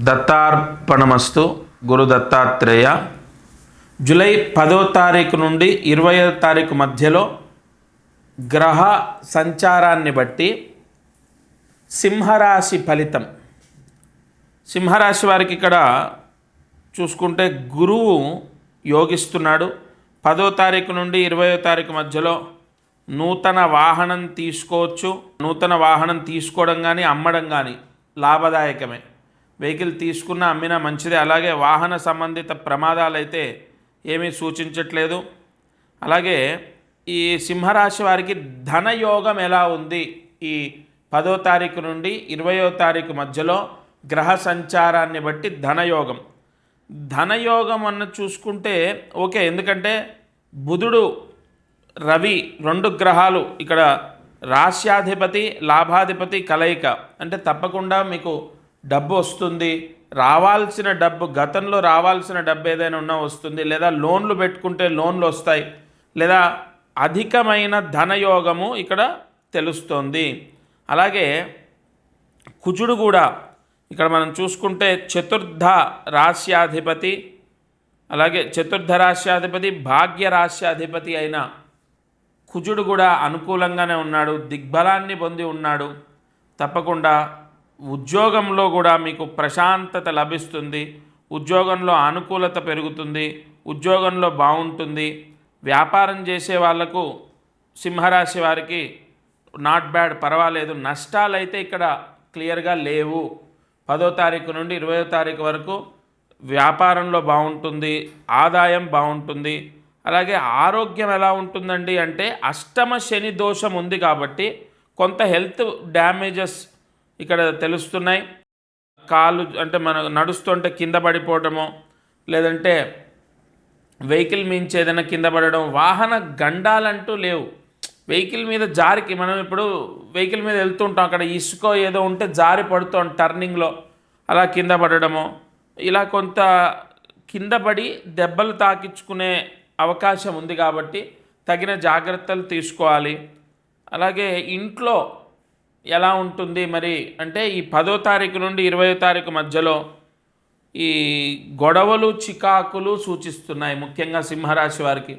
దత్తార్పణమస్తు. గురు Dattatreya. July 10వ తారీఖు నుండి 20వ తారీఖు మధ్యలో గ్రహ సంచారాన్ని బట్టి సింహరాశి ఫలితం. సింహరాశి వారికి ఇక్కడ చూసుకుంటే గురువు యోగిస్తున్నాడు. 10వ తారీఖు నుండి 20వ తారీఖు మధ్యలో నూతన వాహనం తీసుకోవచ్చు. నూతన వాహనం తీసుకోవడం కానీ అమ్మడం కానీ లాభదాయకమే. వెహికల్ తీసుకున్న అమ్మినా మంచిదే. అలాగే వాహన సంబంధిత ప్రమాదాలు అయితే ఏమీ సూచించట్లేదు. అలాగే ఈ సింహరాశి వారికి ధనయోగం ఎలా ఉంది ఈ 10వ తారీఖు నుండి 20వ తారీఖు మధ్యలో గ్రహ సంచారాన్ని బట్టి ధనయోగం అన్న చూసుకుంటే ఓకే. ఎందుకంటే బుధుడు రవి రెండు గ్రహాలు ఇక్కడ రాశ్యాధిపతి లాభాధిపతి కలయిక, అంటే తప్పకుండా మీకు డబ్బు వస్తుంది. రావాల్సిన డబ్బు, గతంలో రావాల్సిన డబ్బు ఏదైనా ఉన్నా వస్తుంది, లేదా లోన్లు పెట్టుకుంటే లోన్లు వస్తాయి, లేదా అధికమైన ధనయోగము ఇక్కడ తెలుస్తోంది. అలాగే కుజుడు కూడా ఇక్కడ మనం చూసుకుంటే చతుర్థ రాశ్యాధిపతి, అలాగే చతుర్థ రాశ్యాధిపతి భాగ్య రాశ్యాధిపతి అయిన కుజుడు కూడా అనుకూలంగానే ఉన్నాడు, దిగ్బలాన్ని పొంది ఉన్నాడు. తప్పకుండా ఉద్యోగంలో కూడా మీకు ప్రశాంతత లభిస్తుంది, ఉద్యోగంలో అనుకూలత పెరుగుతుంది, ఉద్యోగంలో బాగుంటుంది. వ్యాపారం చేసే వాళ్లకు సింహరాశి వారికి నాట్ బ్యాడ్, పర్వాలేదు. నష్టాలైతే ఇక్కడ క్లియర్గా లేవు. 10వ తారీఖు నుండి 20వ తారీఖు వరకు వ్యాపారంలో బాగుంటుంది, ఆదాయం బాగుంటుంది. అలాగే ఆరోగ్యం ఎలా ఉంటుందండి అంటే అష్టమ శని దోషం ఉంది కాబట్టి కొంత హెల్త్ డ్యామేజెస్ ఇక్కడ తెలుస్తున్నాయి. కాలు అంటే మనం నడుస్తుంటే కింద పడిపోవడమో, లేదంటే వెహికల్ మించి ఏదైనా కింద పడడం, వాహన గండాలంటూ లేవు. వెహికల్ మీద జారికి మనం ఇప్పుడు వెహికల్ మీద వెళ్తుంటాం, అక్కడ ఇసుక ఏదో ఉంటే జారి పడుతాం టర్నింగ్లో, అలా కింద పడడమో, ఇలా కొంత కింద పడి దెబ్బలు తాకించుకునే అవకాశం ఉంది కాబట్టి తగిన జాగ్రత్తలు తీసుకోవాలి. అలాగే ఇంట్లో ఎలా ఉంటుంది మరి అంటే ఈ 10వ తారీఖు నుండి 20వ తారీఖు మధ్యలో ఈ గొడవలు చికాకులు సూచిస్తున్నాయి. ముఖ్యంగా సింహరాశి వారికి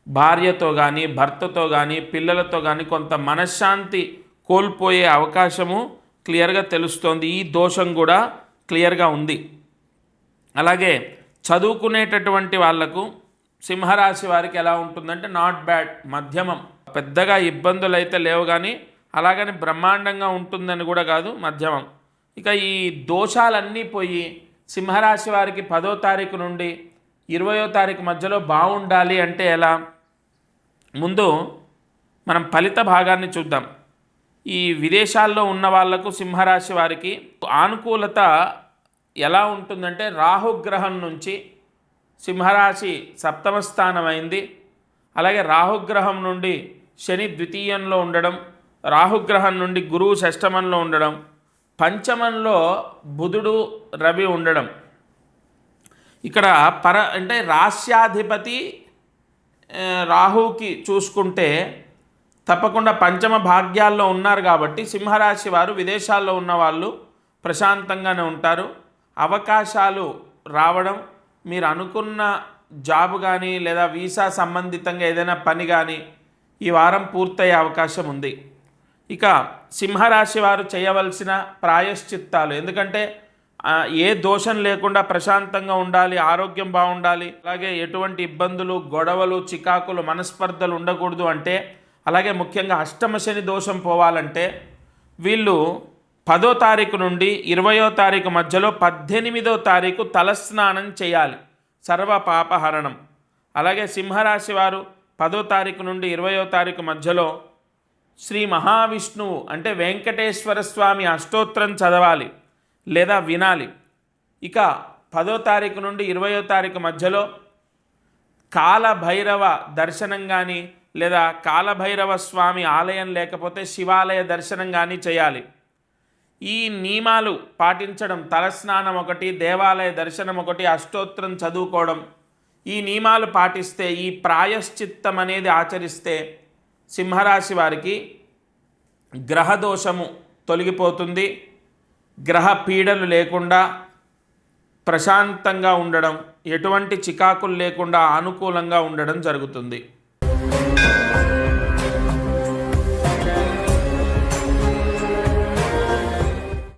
భార్యతో కానీ భర్తతో కానీ పిల్లలతో కానీ కొంత మనశ్శాంతి కోల్పోయే అవకాశము క్లియర్గా తెలుస్తోంది. ఈ దోషం కూడా క్లియర్గా ఉంది. అలాగే చదువుకునేటటువంటి వాళ్లకు సింహరాశి వారికి ఎలా ఉంటుందంటే నాట్ బ్యాడ్, మధ్యమం. పెద్దగా ఇబ్బందులు అయితే లేవు, కానీ అలాగని బ్రహ్మాండంగా ఉంటుందని కూడా కాదు, మధ్యమం. ఇక ఈ దోషాలన్నీ పోయి సింహరాశి వారికి 10వ తారీఖు నుండి 20వ తారీఖు మధ్యలో బాగుండాలి అంటే ఎలా? ముందు మనం ఫలిత భాగాన్ని చూద్దాం. ఈ విదేశాల్లో ఉన్న వాళ్లకు సింహరాశి వారికి ఆనుకూలత ఎలా ఉంటుందంటే రాహుగ్రహం నుంచి సింహరాశి 7వ స్థానం అయింది. అలాగే రాహుగ్రహం నుండి శని ద్వితీయంలో ఉండడం, రాహుగ్రహం నుండి గురువు షష్టమంలో ఉండడం, పంచమంలో బుధుడు రవి ఉండడం. ఇక్కడ అంటే రాశ్యాధిపతి రాహుకి చూసుకుంటే తప్పకుండా పంచమ భాగ్యాల్లో ఉన్నారు కాబట్టి సింహరాశి వారు విదేశాల్లో ఉన్న వాళ్ళు ప్రశాంతంగానే ఉంటారు. అవకాశాలు రావడం, మీరు అనుకున్న జాబ్ కానీ లేదా వీసా సంబంధితంగా ఏదైనా పని కానీ ఈ వారం పూర్తయ్యే అవకాశం ఉంది. ఇక సింహరాశి వారు చేయవలసిన ప్రాయశ్చిత్తాలు, ఎందుకంటే ఏ దోషం లేకుండా ప్రశాంతంగా ఉండాలి, ఆరోగ్యం బాగుండాలి, అలాగే ఎటువంటి ఇబ్బందులు గొడవలు చికాకులు మనస్పర్ధలు ఉండకూడదు అంటే, అలాగే ముఖ్యంగా అష్టమ శని దోషం పోవాలంటే వీళ్ళు 10వ తారీఖు నుండి 20వ తారీఖు మధ్యలో 18వ తారీఖు తలస్నానం చేయాలి, సర్వ పాపహరణం. అలాగే సింహరాశి వారు 10వ తారీఖు నుండి 20వ తారీఖు మధ్యలో శ్రీ మహావిష్ణువు అంటే వెంకటేశ్వర స్వామి అష్టోత్తరం చదవాలి లేదా వినాలి. ఇక 10వ తారీఖు నుండి 20వ తారీఖు మధ్యలో కాలభైరవ దర్శనం కానీ లేదా కాలభైరవ స్వామి ఆలయం లేకపోతే శివాలయ దర్శనం కానీ చేయాలి. ఈ నియమాలు పాటించడం, తలస్నానం ఒకటి, దేవాలయ దర్శనం ఒకటి, అష్టోత్తరం చదువుకోవడం, ఈ నియమాలు పాటిస్తే, ఈ ప్రాయశ్చిత్తం అనేది ఆచరిస్తే సింహరాశి వారికి గ్రహదోషము తొలగిపోతుంది. గ్రహ పీడలు లేకుండా ప్రశాంతంగా ఉండడం, ఎటువంటి చికాకులు లేకుండా అనుకూలంగా ఉండడం జరుగుతుంది.